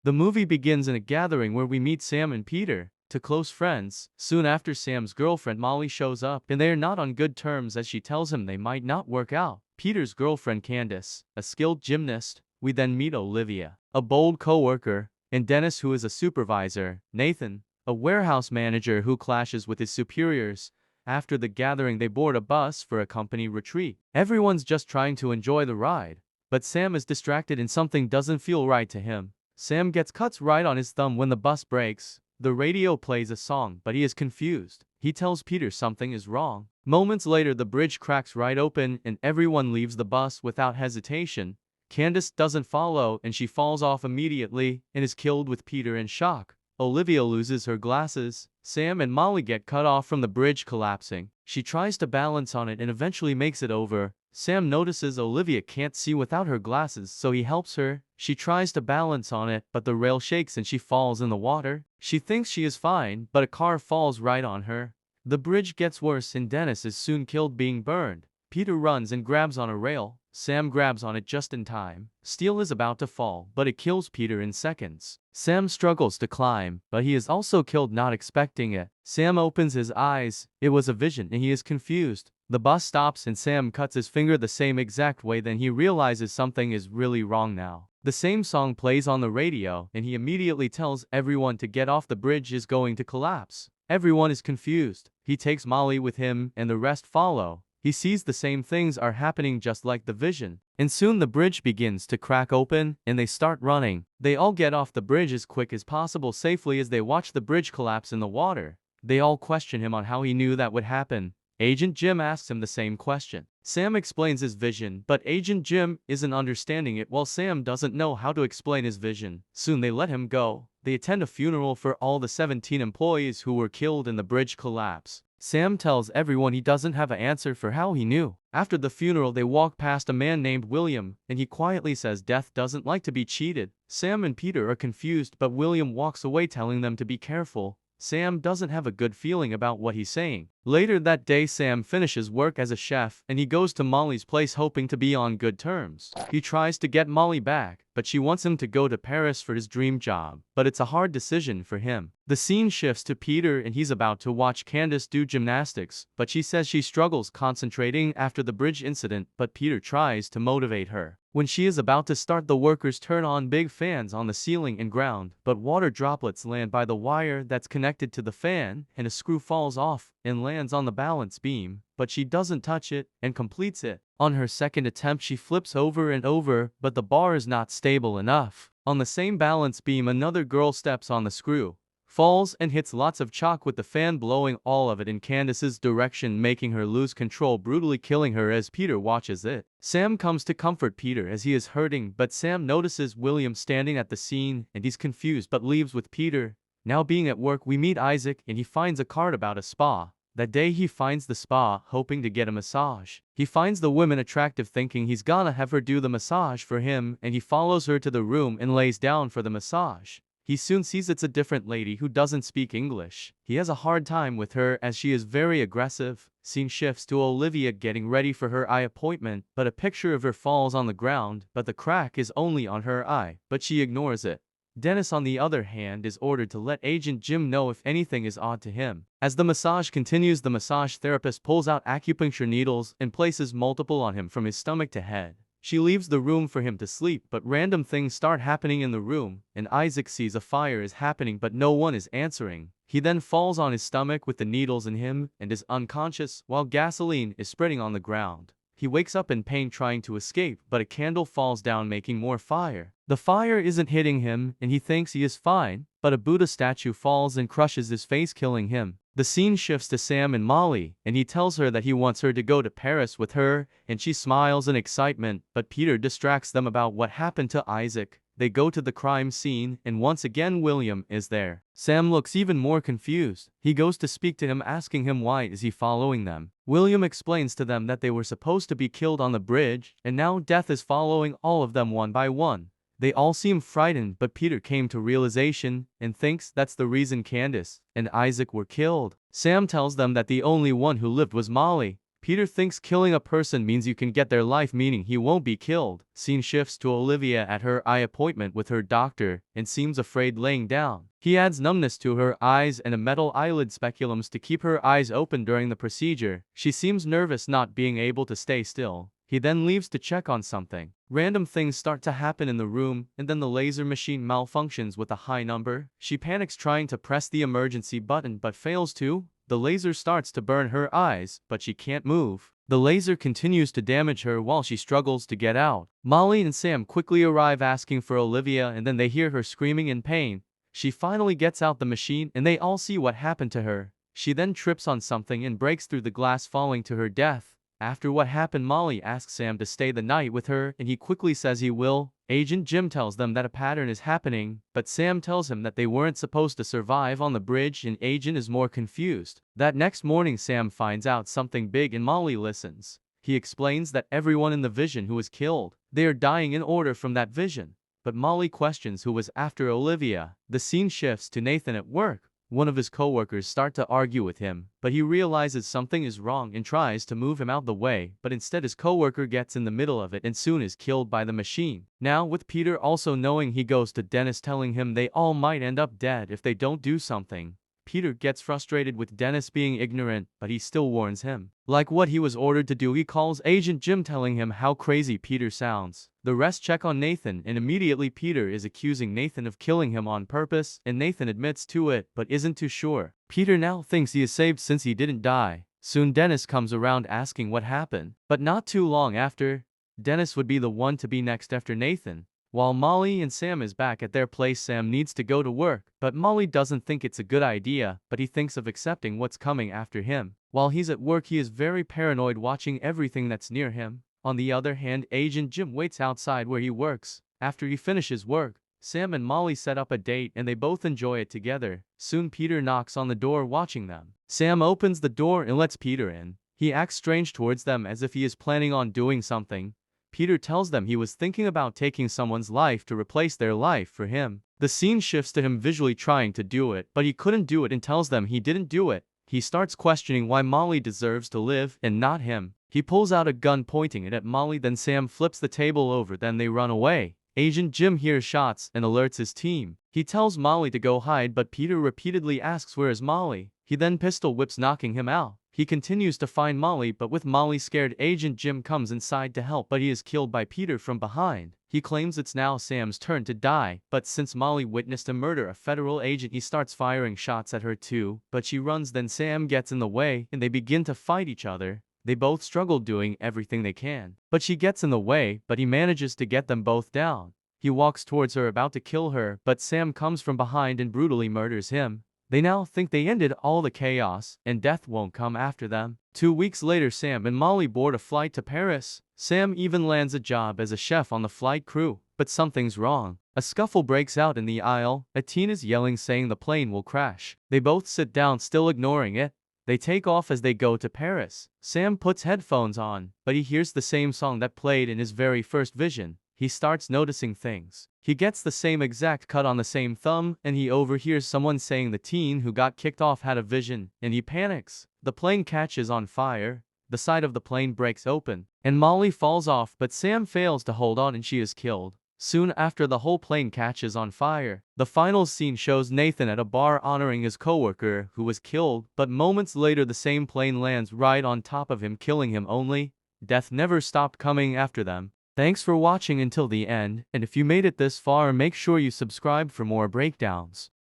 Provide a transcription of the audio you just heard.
The movie begins in a gathering where we meet Sam and Peter, two close friends. Soon after, Sam's girlfriend Molly shows up, and they are not on good terms as she tells him they might not work out. Peter's girlfriend Candace, a skilled gymnast. We then meet Olivia, a bold co-worker, and Dennis, who is a supervisor. Nathan, a warehouse manager who clashes with his superiors. After the gathering, they board a bus for a company retreat. Everyone's just trying to enjoy the ride, but Sam is distracted and something doesn't feel right to him. Sam gets cuts right on his thumb when the bus breaks. The radio plays a song, but he is confused. He tells Peter something is wrong. Moments later, the bridge cracks right open and everyone leaves the bus without hesitation. Candace doesn't follow and she falls off immediately and is killed with Peter in shock. Olivia loses her glasses. Sam and Molly get cut off from the bridge collapsing. She tries to balance on it and eventually makes it over. Sam notices Olivia can't see without her glasses, so he helps her. She tries to balance on it, but the rail shakes and she falls in the water. She thinks she is fine, but a car falls right on her. The bridge gets worse and Dennis is soon killed being burned. Peter runs and grabs on a rail. Sam grabs on it just in time. Steel is about to fall, but it kills Peter in seconds. Sam struggles to climb, but he is also killed not expecting it. Sam opens his eyes. It was a vision and he is confused. The bus stops and Sam cuts his finger the same exact way, then he realizes something is really wrong now. The same song plays on the radio and he immediately tells everyone to get off, the bridge is going to collapse. Everyone is confused. He takes Molly with him and the rest follow. He sees the same things are happening just like the vision. And soon the bridge begins to crack open and they start running. They all get off the bridge as quick as possible safely as they watch the bridge collapse in the water. They all question him on how he knew that would happen. Agent Jim asks him the same question. Sam explains his vision, but Agent Jim isn't understanding it while Sam doesn't know how to explain his vision. Soon they let him go. They attend a funeral for all the 17 employees who were killed in the bridge collapse. Sam tells everyone he doesn't have an answer for how he knew. After the funeral, they walk past a man named William, and he quietly says death doesn't like to be cheated. Sam and Peter are confused, but William walks away telling them to be careful. Sam doesn't have a good feeling about what he's saying. Later that day, Sam finishes work as a chef, and he goes to Molly's place hoping to be on good terms. He tries to get Molly back, but she wants him to go to Paris for his dream job, but it's a hard decision for him. The scene shifts to Peter and he's about to watch Candace do gymnastics, but she says she struggles concentrating after the bridge incident, but Peter tries to motivate her. When she is about to start, the workers turn on big fans on the ceiling and ground, but water droplets land by the wire that's connected to the fan, and a screw falls off and lands on the balance beam, but she doesn't touch it and completes it. On her second attempt, she flips over and over, but the bar is not stable enough. On the same balance beam, another girl steps on the screw, falls and hits lots of chalk with the fan blowing all of it in Candace's direction, making her lose control, brutally killing her as Peter watches it. Sam comes to comfort Peter as he is hurting, but Sam notices William standing at the scene and he's confused but leaves with Peter. Now being at work, we meet Isaac and he finds a card about a spa. That day he finds the spa, hoping to get a massage. He finds the woman attractive, thinking he's gonna have her do the massage for him, and he follows her to the room and lays down for the massage. He soon sees it's a different lady who doesn't speak English. He has a hard time with her as she is very aggressive. Scene shifts to Olivia getting ready for her eye appointment, but a picture of her falls on the ground, but the crack is only on her eye, but she ignores it. Dennis, on the other hand, is ordered to let Agent Jim know if anything is odd to him. As the massage continues, the massage therapist pulls out acupuncture needles and places multiple on him from his stomach to head. She leaves the room for him to sleep, but random things start happening in the room, and Isaac sees a fire is happening but no one is answering. He then falls on his stomach with the needles in him and is unconscious while gasoline is spreading on the ground. He wakes up in pain trying to escape, but a candle falls down making more fire. The fire isn't hitting him and he thinks he is fine, but a Buddha statue falls and crushes his face, killing him. The scene shifts to Sam and Molly, and he tells her that he wants her to go to Paris with her, and she smiles in excitement, but Peter distracts them about what happened to Isaac. They go to the crime scene, and once again William is there. Sam looks even more confused. He goes to speak to him, asking him why is he following them. William explains to them that they were supposed to be killed on the bridge, and now death is following all of them one by one. They all seem frightened, but Peter came to realization and thinks that's the reason Candace and Isaac were killed. Sam tells them that the only one who lived was Molly, Peter thinks killing a person means you can get their life, meaning he won't be killed. Scene shifts to Olivia at her eye appointment with her doctor and seems afraid laying down. He adds numbness to her eyes and a metal eyelid speculums to keep her eyes open during the procedure. She seems nervous not being able to stay still. He then leaves to check on something. Random things start to happen in the room, and then the laser machine malfunctions with a high number. She panics trying to press the emergency button but fails to. The laser starts to burn her eyes, but she can't move. The laser continues to damage her while she struggles to get out. Molly and Sam quickly arrive asking for Olivia, and then they hear her screaming in pain. She finally gets out the machine and they all see what happened to her. She then trips on something and breaks through the glass, falling to her death. After what happened, Molly asks Sam to stay the night with her and he quickly says he will. Agent Jim tells them that a pattern is happening, but Sam tells him that they weren't supposed to survive on the bridge and Agent is more confused. That next morning Sam finds out something big and Molly listens. He explains that everyone in the vision who was killed, they are dying in order from that vision. But Molly questions who was after Olivia. The scene shifts to Nathan at work. One of his coworkers start to argue with him, but he realizes something is wrong and tries to move him out the way, but instead his coworker gets in the middle of it and soon is killed by the machine. Now with Peter also knowing, he goes to Dennis telling him they all might end up dead if they don't do something. Peter gets frustrated with Dennis being ignorant, but he still warns him. Like what he was ordered to do, he calls Agent Jim telling him how crazy Peter sounds. The rest check on Nathan and immediately Peter is accusing Nathan of killing him on purpose and Nathan admits to it but isn't too sure. Peter now thinks he is saved since he didn't die. Soon Dennis comes around asking what happened, but not too long after, Dennis would be the one to be next after Nathan. While Molly and Sam is back at their place, Sam needs to go to work, but Molly doesn't think it's a good idea, but he thinks of accepting what's coming after him. While he's at work, he is very paranoid, watching everything that's near him. On the other hand, Agent Jim waits outside where he works. After he finishes work, Sam and Molly set up a date and they both enjoy it together. Soon Peter knocks on the door, watching them. Sam opens the door and lets Peter in. He acts strange towards them as if he is planning on doing something. Peter tells them he was thinking about taking someone's life to replace their life for him. The scene shifts to him visually trying to do it, but he couldn't do it and tells them he didn't do it. He starts questioning why Molly deserves to live and not him. He pulls out a gun pointing it at Molly, then Sam flips the table over, then they run away. Agent Jim hears shots and alerts his team. He tells Molly to go hide, but Peter repeatedly asks where is Molly. He then pistol whips, knocking him out. He continues to find Molly, but with Molly scared, Agent Jim comes inside to help, but he is killed by Peter from behind. He claims it's now Sam's turn to die, but since Molly witnessed a murder of federal agent, he starts firing shots at her too, but she runs, then Sam gets in the way and they begin to fight each other. They both struggle, doing everything they can, but she gets in the way, but he manages to get them both down. He walks towards her about to kill her, but Sam comes from behind and brutally murders him. They now think they ended all the chaos, and death won't come after them. 2 weeks later, Sam and Molly board a flight to Paris. Sam even lands a job as a chef on the flight crew, but something's wrong. A scuffle breaks out in the aisle. A teen is yelling, saying the plane will crash. They both sit down, still ignoring it. They take off as they go to Paris. Sam puts headphones on, but he hears the same song that played in his very first vision. He starts noticing things. He gets the same exact cut on the same thumb, and he overhears someone saying the teen who got kicked off had a vision, and he panics. The plane catches on fire. The side of the plane breaks open, and Molly falls off, but Sam fails to hold on and she is killed. Soon after, the whole plane catches on fire. The final scene shows Nathan at a bar honoring his coworker who was killed, but moments later the same plane lands right on top of him, killing him. Only death never stopped coming after them. Thanks for watching until the end, and if you made it this far, make sure you subscribe for more breakdowns.